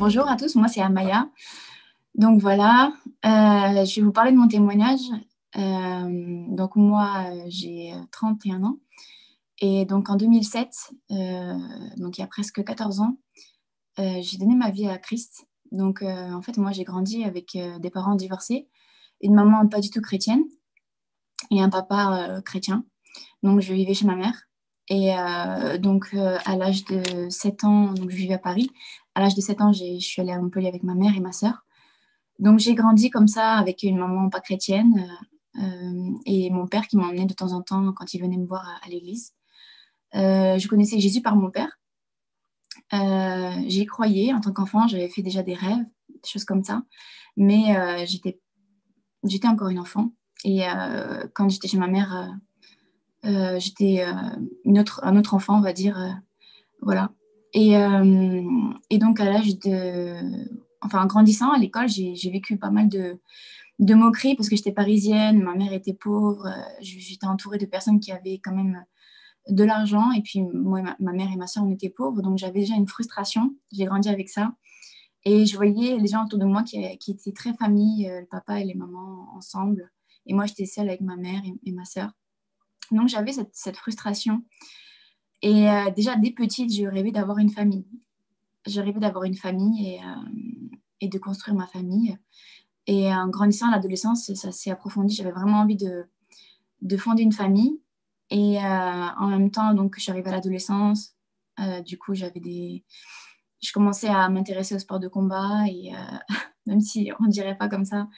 Bonjour à tous, moi c'est Amaya. Donc voilà, je vais vous parler de mon témoignage. Donc moi j'ai 31 ans et donc en 2007, donc il y a presque 14 ans, j'ai donné ma vie à Christ. Donc en fait moi j'ai grandi avec des parents divorcés, une maman pas du tout chrétienne et un papa chrétien. Donc je vivais chez ma mère. Et donc à l'âge de 7 ans, donc je vivais à Paris. À l'âge de 7 ans, je suis allée à Montpellier avec ma mère et ma sœur. Donc j'ai grandi comme ça avec une maman pas chrétienne et mon père qui m'emmenait de temps en temps quand il venait me voir à l'église. Je connaissais Jésus par mon père. J'y croyais en tant qu'enfant, j'avais fait déjà des rêves, des choses comme ça. Mais j'étais encore une enfant. Et quand j'étais chez ma mère, j'étais un autre enfant, on va dire. Voilà. Et donc, à l'âge de... Enfin, en grandissant à l'école, j'ai vécu pas mal de moqueries parce que j'étais parisienne, ma mère était pauvre, j'étais entourée de personnes qui avaient quand même de l'argent. Et puis, moi, ma mère et ma soeur, on était pauvres. Donc, j'avais déjà une frustration. J'ai grandi avec ça. Et je voyais les gens autour de moi qui étaient très famille, le papa et les mamans ensemble. Et moi, j'étais seule avec ma mère et ma soeur. Donc, j'avais cette frustration. Et déjà, dès petite, je rêvais d'avoir une famille. Je rêvais d'avoir une famille et de construire ma famille. Et en grandissant à l'adolescence, ça s'est approfondi. J'avais vraiment envie de fonder une famille. Et en même temps, donc, je suis arrivée à l'adolescence. Du coup, je commençais à m'intéresser au sport de combat. Et même si on ne dirait pas comme ça,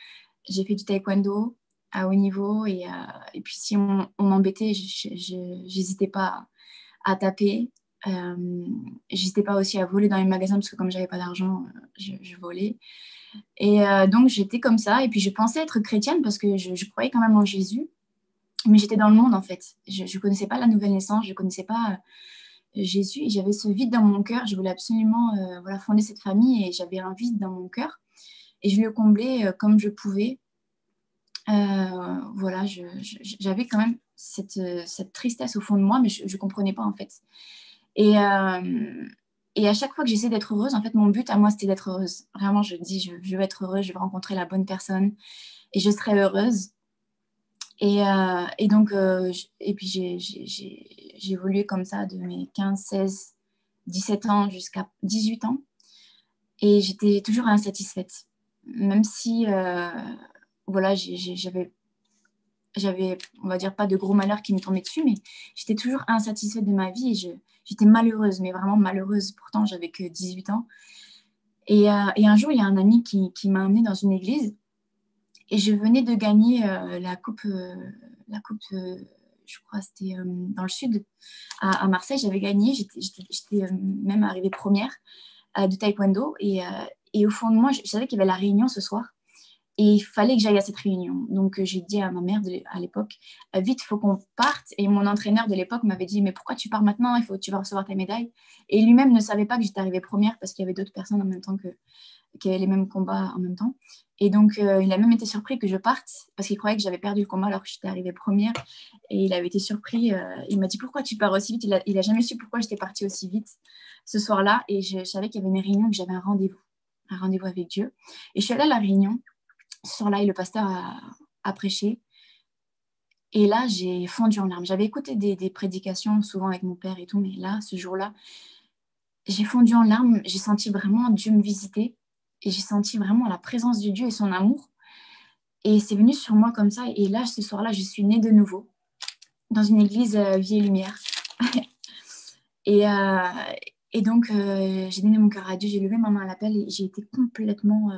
j'ai fait du taekwondo à haut niveau. Et puis, si on m'embêtait, j'hésitais pas à taper. J'hésitais pas aussi à voler dans les magasins parce que comme j'avais pas d'argent, je volais. Et donc j'étais comme ça. Et puis je pensais être chrétienne parce que je croyais quand même en Jésus. Mais j'étais dans le monde en fait. Je ne connaissais pas la nouvelle naissance, je ne connaissais pas Jésus. Et j'avais ce vide dans mon cœur. Je voulais absolument voilà, fonder cette famille et j'avais un vide dans mon cœur. Et je le comblais comme je pouvais. Voilà, j'avais quand même cette tristesse au fond de moi, mais je ne comprenais pas en fait. Et, et à chaque fois que j'essaie d'être heureuse, en fait, mon but à moi, c'était d'être heureuse. Vraiment, je dis, je veux être heureuse, je veux rencontrer la bonne personne et je serai heureuse. Et donc, et puis j'ai évolué comme ça de mes 15, 16, 17 ans jusqu'à 18 ans. Et j'étais toujours insatisfaite. Même si, voilà, j'avais, on va dire, pas de gros malheurs qui me tombaient dessus, mais j'étais toujours insatisfaite de ma vie et j'étais malheureuse, mais vraiment malheureuse. Pourtant, j'avais que 18 ans. Et un jour, il y a un ami qui m'a amenée dans une église et je venais de gagner la coupe je crois, c'était dans le sud, à Marseille. J'avais gagné, j'étais même arrivée première de taekwondo et au fond de moi, je savais qu'il y avait la réunion ce soir. Et il fallait que j'aille à cette réunion. Donc, j'ai dit à ma mère à l'époque, vite, il faut qu'on parte. Et mon entraîneur de l'époque m'avait dit, mais pourquoi tu pars maintenant? Tu vas recevoir ta médaille. Et lui-même ne savait pas que j'étais arrivée première parce qu'il y avait d'autres personnes en même temps qui avaient les mêmes combats en même temps. Et donc, il a même été surpris que je parte parce qu'il croyait que j'avais perdu le combat alors que j'étais arrivée première. Et il avait été surpris. Il m'a dit, pourquoi tu pars aussi vite? Il a jamais su pourquoi j'étais partie aussi vite ce soir-là. Et je savais qu'il y avait une réunion, que j'avais un rendez-vous avec Dieu. Et je suis allée à la réunion ce soir-là, et le pasteur a prêché. Et là, j'ai fondu en larmes. J'avais écouté des prédications souvent avec mon père et tout, mais là, ce jour-là, j'ai fondu en larmes. J'ai senti vraiment Dieu me visiter et j'ai senti vraiment la présence de Dieu et son amour. Et c'est venu sur moi comme ça. Et là, ce soir-là, je suis née de nouveau dans une église Vie et Lumière. et, euh, et donc, j'ai donné mon cœur à Dieu, j'ai levé ma main à l'appel et j'ai été complètement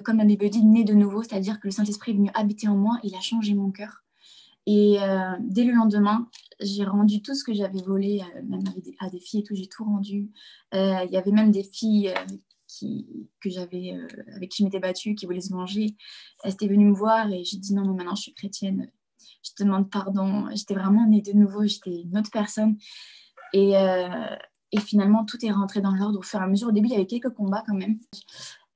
comme la Bible dit, né de nouveau, c'est-à-dire que le Saint-Esprit est venu habiter en moi, il a changé mon cœur. Et dès le lendemain, j'ai rendu tout ce que j'avais volé, même à des filles et tout, j'ai tout rendu. Il y avait même des filles que j'avais, avec qui je m'étais battue, qui voulaient se venger. Elles étaient venues me voir et j'ai dit non, mais maintenant je suis chrétienne, je te demande pardon. J'étais vraiment née de nouveau, j'étais une autre personne. Et, euh, et finalement, tout est rentré dans l'ordre au fur et à mesure. Au début, il y avait quelques combats quand même.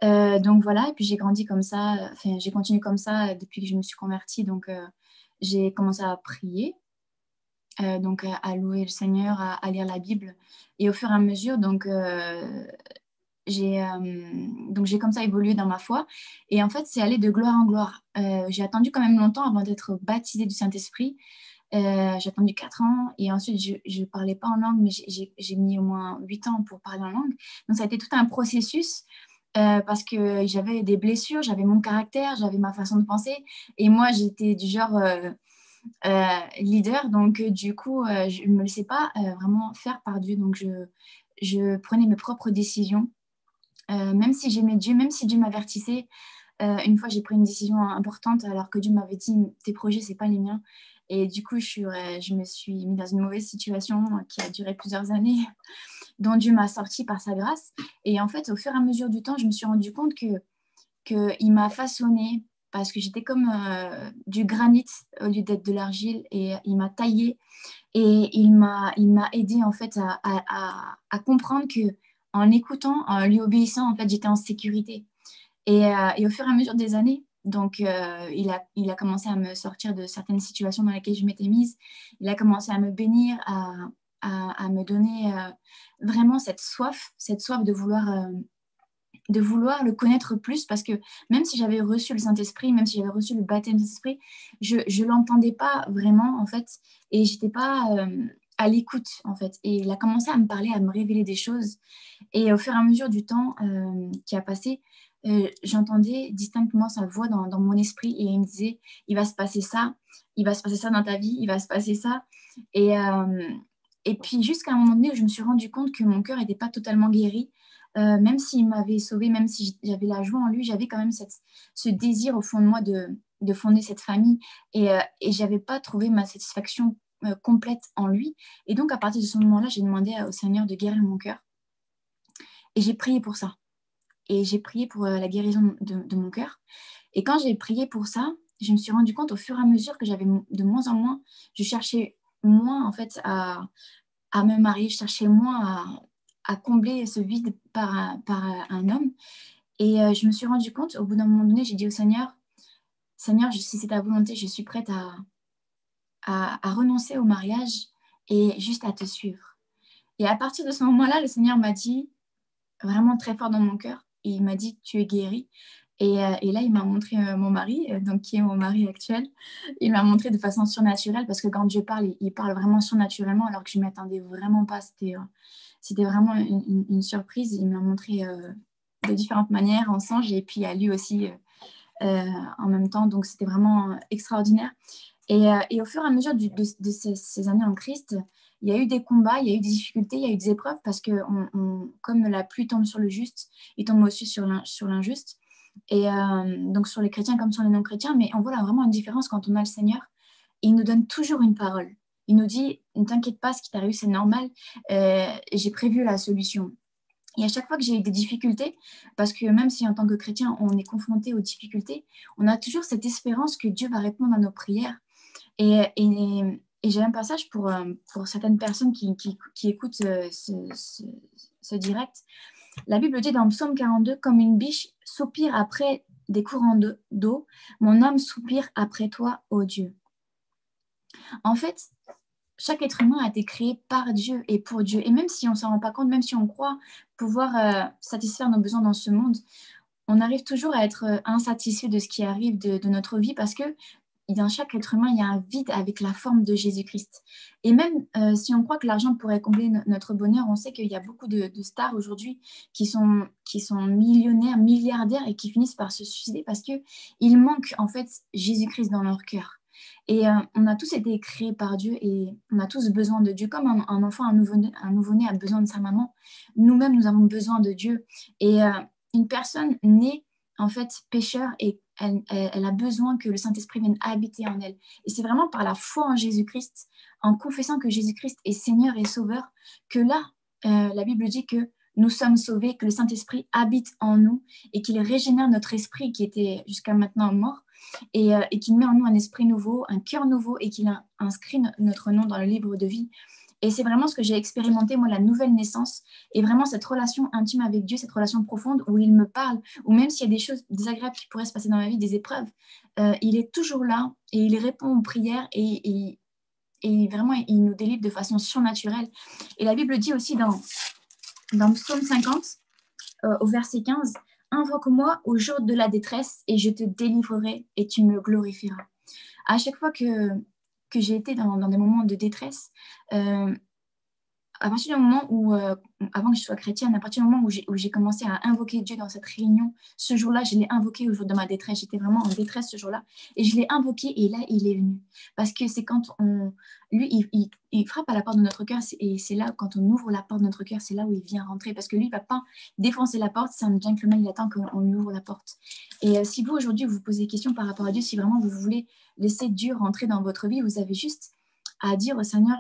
Donc voilà, et puis j'ai grandi comme ça, enfin j'ai continué comme ça depuis que je me suis convertie. Donc j'ai commencé à prier, donc à louer le Seigneur, à lire la Bible. Et au fur et à mesure, donc donc j'ai comme ça évolué dans ma foi. Et en fait, c'est allé de gloire en gloire. J'ai attendu quand même longtemps avant d'être baptisée du Saint-Esprit. J'ai attendu 4 ans et ensuite je ne parlais pas en langue, mais j'ai mis au moins 8 ans pour parler en langue. Donc ça a été tout un processus parce que j'avais des blessures, j'avais mon caractère, j'avais ma façon de penser. Et moi, j'étais du genre leader, donc du coup, je ne me laissais pas vraiment faire par Dieu. Donc je prenais mes propres décisions. Même si j'aimais Dieu, même si Dieu m'avertissait, une fois j'ai pris une décision importante alors que Dieu m'avait dit tes projets, c'est pas les miens. Et du coup, je me suis mise dans une mauvaise situation qui a duré plusieurs années, dont Dieu m'a sortie par sa grâce. Et en fait, au fur et à mesure du temps, je me suis rendu compte qu'il m'a façonnée parce que j'étais comme du granit au lieu d'être de l'argile et il m'a taillée et il m'a aidé en fait à comprendre que en écoutant, en lui obéissant, en fait, j'étais en sécurité. Et au fur et à mesure des années, donc il a commencé à me sortir de certaines situations dans lesquelles je m'étais mise. Il a commencé à me bénir, à me donner vraiment cette soif de vouloir le connaître plus, parce que même si j'avais reçu le Saint-Esprit, même si j'avais reçu le baptême du Saint-Esprit, je ne l'entendais pas vraiment, en fait, et j'étais pas à l'écoute, en fait. Et il a commencé à me parler, à me révéler des choses. Et au fur et à mesure du temps qui a passé, j'entendais distinctement sa voix dans mon esprit, et il me disait, il va se passer ça, il va se passer ça dans ta vie, il va se passer ça. Et, euh, et puis jusqu'à un moment donné où je me suis rendu compte que mon cœur n'était pas totalement guéri. Même s'il m'avait sauvée, même si j'avais la joie en lui, j'avais quand même ce désir au fond de moi de fonder cette famille. Et je n'avais pas trouvé ma satisfaction complète en lui. Et donc, à partir de ce moment-là, j'ai demandé au Seigneur de guérir mon cœur. Et j'ai prié pour ça. Et j'ai prié pour la guérison de mon cœur. Et quand j'ai prié pour ça, je me suis rendu compte au fur et à mesure que j'avais de moins en moins, je cherchais moins en fait à me marier, je cherchais moins à combler ce vide par un homme. Et je me suis rendu compte, au bout d'un moment donné, j'ai dit au Seigneur, Seigneur, si c'est ta volonté, je suis prête à renoncer au mariage et juste à te suivre. Et à partir de ce moment-là, le Seigneur m'a dit, vraiment très fort dans mon cœur, et il m'a dit, tu es guérie. Et là, il m'a montré mon mari, donc qui est mon mari actuel. Il m'a montré de façon surnaturelle, parce que quand Dieu parle, il parle vraiment surnaturellement, alors que je ne m'y attendais vraiment pas. C'était vraiment une surprise. Il m'a montré de différentes manières, en songe, et puis à lui aussi en même temps. Donc, c'était vraiment extraordinaire. Et au fur et à mesure de ces années en Christ, il y a eu des combats, il y a eu des difficultés, il y a eu des épreuves, parce que comme la pluie tombe sur le juste, il tombe aussi sur l'injuste. Et donc sur les chrétiens comme sur les non-chrétiens, mais on voit là vraiment une différence quand on a le Seigneur. Il nous donne toujours une parole. Il nous dit, ne t'inquiète pas, ce qui t'arrive, c'est normal. J'ai prévu la solution. Et à chaque fois que j'ai eu des difficultés, parce que même si en tant que chrétien, on est confronté aux difficultés, on a toujours cette espérance que Dieu va répondre à nos prières. Et j'ai un passage pour certaines personnes qui écoutent ce direct. La Bible dit dans Psaume 42, comme une biche soupire après des courants d'eau, mon âme soupire après toi, ô Dieu. En fait, chaque être humain a été créé par Dieu et pour Dieu. Et même si on ne s'en rend pas compte, même si on croit pouvoir satisfaire nos besoins dans ce monde, on arrive toujours à être insatisfait de ce qui arrive de notre vie, parce que dans chaque être humain, il y a un vide avec la forme de Jésus-Christ. Et même si on croit que l'argent pourrait combler notre bonheur, on sait qu'il y a beaucoup de stars aujourd'hui qui sont millionnaires, milliardaires, et qui finissent par se suicider parce qu'il manque en fait Jésus-Christ dans leur cœur. Et on a tous été créés par Dieu, et on a tous besoin de Dieu. Comme un enfant, un nouveau-né a besoin de sa maman, nous-mêmes, nous avons besoin de Dieu. Et une personne née en fait pécheur, et elle a besoin que le Saint-Esprit vienne habiter en elle. Et c'est vraiment par la foi en Jésus-Christ, en confessant que Jésus-Christ est Seigneur et Sauveur, que là, la Bible dit que nous sommes sauvés, que le Saint-Esprit habite en nous, et qu'il régénère notre esprit qui était jusqu'à maintenant mort, et qu'il met en nous un esprit nouveau, un cœur nouveau, et qu'il inscrit notre nom dans le livre de vie. Et c'est vraiment ce que j'ai expérimenté, moi, la nouvelle naissance, et vraiment cette relation intime avec Dieu, cette relation profonde où il me parle, ou même s'il y a des choses désagréables qui pourraient se passer dans ma vie, des épreuves, il est toujours là, et il répond aux prières, et vraiment, il nous délivre de façon surnaturelle. Et la Bible dit aussi dans Psaume 50, au verset 15, invoque-moi au jour de la détresse et je te délivrerai et tu me glorifieras. À chaque fois que j'ai été dans des moments de détresse, à partir du moment où, avant que je sois chrétienne, à partir du moment où j'ai commencé à invoquer Dieu dans cette réunion, ce jour-là, je l'ai invoqué au jour de ma détresse. J'étais vraiment en détresse ce jour-là. Et je l'ai invoqué et là, il est venu. Parce que c'est quand lui, il frappe à la porte de notre cœur et c'est là, quand on ouvre la porte de notre cœur, c'est là où il vient rentrer. Parce que lui, il ne va pas défoncer la porte. C'est un gentleman, il attend qu'on lui ouvre la porte. Et si vous, aujourd'hui, vous posez des questions par rapport à Dieu, si vraiment vous voulez laisser Dieu rentrer dans votre vie, vous avez juste à dire au Seigneur,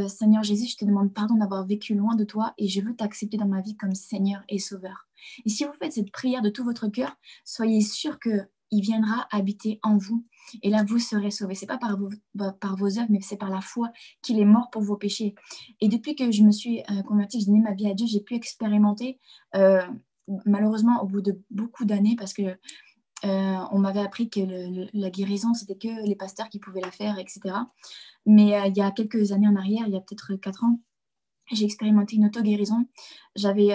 Seigneur Jésus, je te demande pardon d'avoir vécu loin de toi et je veux t'accepter dans ma vie comme Seigneur et Sauveur. Et si vous faites cette prière de tout votre cœur, soyez sûr qu'il viendra habiter en vous et là, vous serez sauvés. Ce n'est pas par vos œuvres, mais c'est par la foi qu'il est mort pour vos péchés. Et depuis que je me suis convertie, que j'ai donné ma vie à Dieu, j'ai pu expérimenter, malheureusement, au bout de beaucoup d'années, parce que on m'avait appris que la guérison, c'était que les pasteurs qui pouvaient la faire, etc. Mais il y a quelques années en arrière, il y a peut-être 4 ans, j'ai expérimenté une auto-guérison. J'avais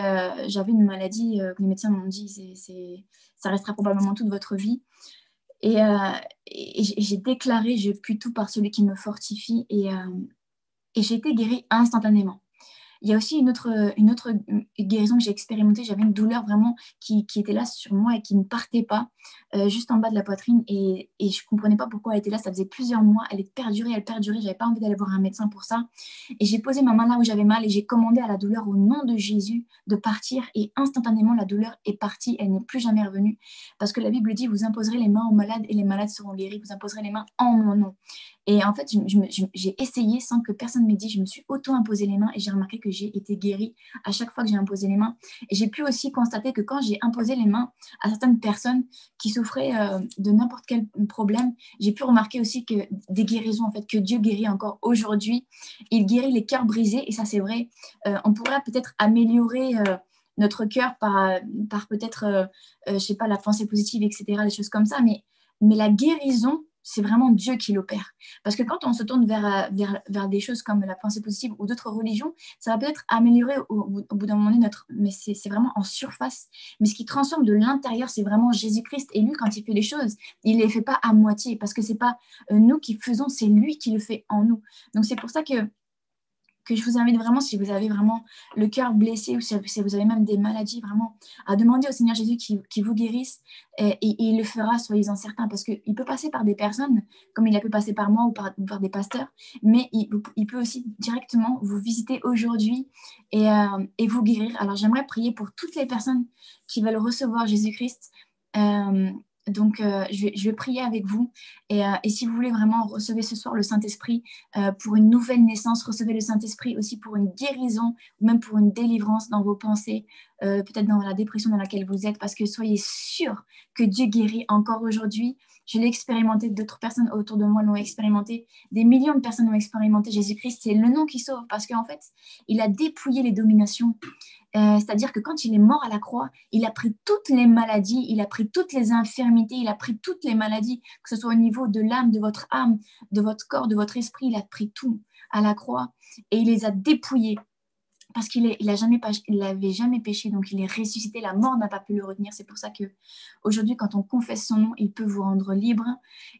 une maladie que les médecins m'ont dit, ça restera probablement toute votre vie. Et, j'ai déclaré, je puis tout par celui qui me fortifie. Et j'ai été guérie instantanément. Il y a aussi une autre guérison que j'ai expérimentée. J'avais une douleur vraiment qui était là sur moi et qui ne partait pas, juste en bas de la poitrine. Et je ne comprenais pas pourquoi elle était là. Ça faisait plusieurs mois. Elle perdurait. Je n'avais pas envie d'aller voir un médecin pour ça. Et j'ai posé ma main là où j'avais mal et j'ai commandé à la douleur au nom de Jésus de partir. Et instantanément, la douleur est partie. Elle n'est plus jamais revenue. Parce que la Bible dit, vous imposerez les mains aux malades et les malades seront guéris. Vous imposerez les mains en mon nom. Et en fait, j'ai essayé sans que personne m'ait dit. Je me suis auto-imposé les mains et j'ai remarqué que j'ai été guérie à chaque fois que j'ai imposé les mains. Et j'ai pu aussi constater que quand j'ai imposé les mains à certaines personnes qui souffraient de n'importe quel problème, j'ai pu remarquer aussi que des guérisons, en fait, que Dieu guérit encore aujourd'hui. Il guérit les cœurs brisés et ça, c'est vrai. On pourrait peut-être améliorer notre cœur par peut-être, je sais pas, la pensée positive, etc., des choses comme ça. Mais la guérison, c'est vraiment Dieu qui l'opère. Parce que quand on se tourne vers des choses comme la pensée positive ou d'autres religions, ça va peut-être améliorer au bout d'un moment donné mais c'est vraiment en surface. Mais ce qui transforme de l'intérieur, c'est vraiment Jésus-Christ. Et lui, quand il fait les choses, il ne les fait pas à moitié. Parce que ce n'est pas nous qui faisons, c'est lui qui le fait en nous. Donc c'est pour ça que je vous invite vraiment, si vous avez vraiment le cœur blessé ou si vous avez même des maladies, vraiment, à demander au Seigneur Jésus qui vous guérisse et il le fera, soyez-en certains, parce qu'il peut passer par des personnes, comme il a pu passer par moi ou par des pasteurs, mais il peut aussi directement vous visiter aujourd'hui et vous guérir. Alors j'aimerais prier pour toutes les personnes qui veulent recevoir Jésus-Christ. Donc, je vais prier avec vous. Et si vous voulez vraiment recevoir ce soir le Saint-Esprit pour une nouvelle naissance, recevez le Saint-Esprit aussi pour une guérison ou même pour une délivrance dans vos pensées, peut-être dans la dépression dans laquelle vous êtes, parce que soyez sûrs que Dieu guérit encore aujourd'hui. Je l'ai expérimenté, d'autres personnes autour de moi l'ont expérimenté, des millions de personnes l'ont expérimenté. Jésus-Christ, c'est le nom qui sauve, parce qu'en fait, il a dépouillé les dominations. C'est-à-dire que quand il est mort à la croix, il a pris toutes les maladies, il a pris toutes les infirmités, il a pris toutes les maladies, que ce soit au niveau de l'âme, de votre âme, de votre corps, de votre esprit, il a pris tout à la croix et il les a dépouillés parce qu'il n'avait jamais péché, donc il est ressuscité, la mort n'a pas pu le retenir. C'est pour ça que aujourd'hui, quand on confesse son nom, il peut vous rendre libre.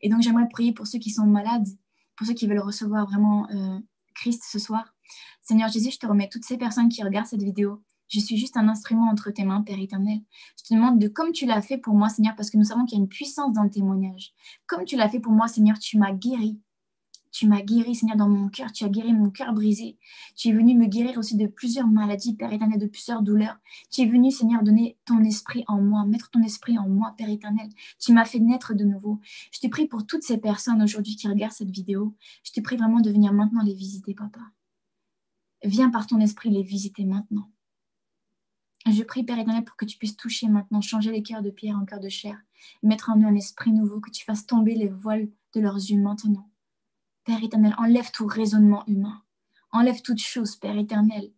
Et donc j'aimerais prier pour ceux qui sont malades, pour ceux qui veulent recevoir vraiment Christ ce soir. Seigneur Jésus, je te remets toutes ces personnes qui regardent cette vidéo. Je suis juste un instrument entre tes mains, Père éternel. Je te demande de, comme tu l'as fait pour moi, Seigneur, parce que nous savons qu'il y a une puissance dans le témoignage. Comme tu l'as fait pour moi, Seigneur, tu m'as guéri. Tu m'as guéri, Seigneur, dans mon cœur. Tu as guéri mon cœur brisé. Tu es venu me guérir aussi de plusieurs maladies, Père éternel, de plusieurs douleurs. Tu es venu, Seigneur, donner ton esprit en moi, mettre ton esprit en moi, Père éternel. Tu m'as fait naître de nouveau. Je te prie pour toutes ces personnes aujourd'hui qui regardent cette vidéo. Je te prie vraiment de venir maintenant les visiter, Papa. Viens par ton esprit les visiter maintenant. Je prie, Père éternel, pour que tu puisses toucher maintenant, changer les cœurs de pierre en cœurs de chair, mettre en eux un esprit nouveau, que tu fasses tomber les voiles de leurs yeux maintenant. Père éternel, enlève tout raisonnement humain. Enlève toute chose, Père éternel.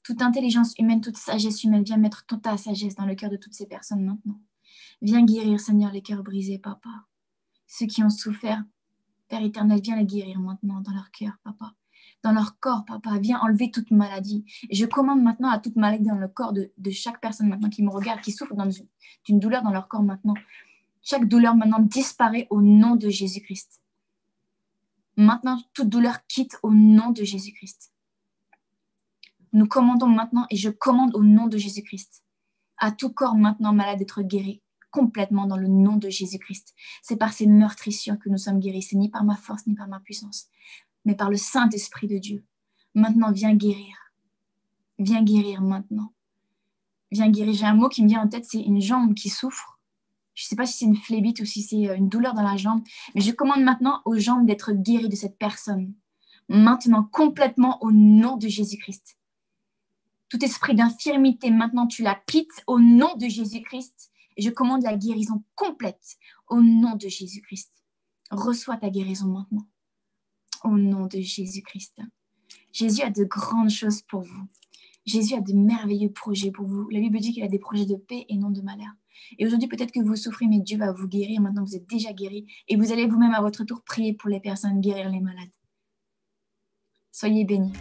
Toute intelligence humaine, toute sagesse humaine, viens mettre toute ta sagesse dans le cœur de toutes ces personnes maintenant. Viens guérir, Seigneur, les cœurs brisés, Papa. Ceux qui ont souffert, Père éternel, viens les guérir maintenant dans leur cœur, Papa. dans leur corps, papa. Viens enlever toute maladie. Et je commande maintenant à toute maladie dans le corps de chaque personne maintenant qui me regarde, qui souffre d'une douleur dans leur corps maintenant. Chaque douleur maintenant disparaît au nom de Jésus-Christ. Maintenant, toute douleur quitte au nom de Jésus-Christ. Nous commandons maintenant, et je commande au nom de Jésus-Christ, à tout corps maintenant malade d'être guéri complètement dans le nom de Jésus-Christ. C'est par ces meurtrissures que nous sommes guéris. C'est ni par ma force, ni par ma puissance, mais par le Saint-Esprit de Dieu. Maintenant, viens guérir. Viens guérir maintenant. Viens guérir. J'ai un mot qui me vient en tête, c'est une jambe qui souffre. Je ne sais pas si c'est une phlébite ou si c'est une douleur dans la jambe, mais je commande maintenant aux jambes d'être guéries de cette personne. Maintenant, complètement au nom de Jésus-Christ. Tout esprit d'infirmité, maintenant, tu la quittes au nom de Jésus-Christ. Et je commande la guérison complète au nom de Jésus-Christ. Reçois ta guérison maintenant. Au nom de Jésus-Christ. Jésus a de grandes choses pour vous. Jésus a de merveilleux projets pour vous. La Bible dit qu'il a des projets de paix et non de malheur. Et aujourd'hui, peut-être que vous souffrez, mais Dieu va vous guérir. Maintenant, vous êtes déjà guéris. Et vous allez vous-même à votre tour prier pour les personnes, guérir les malades. Soyez bénis.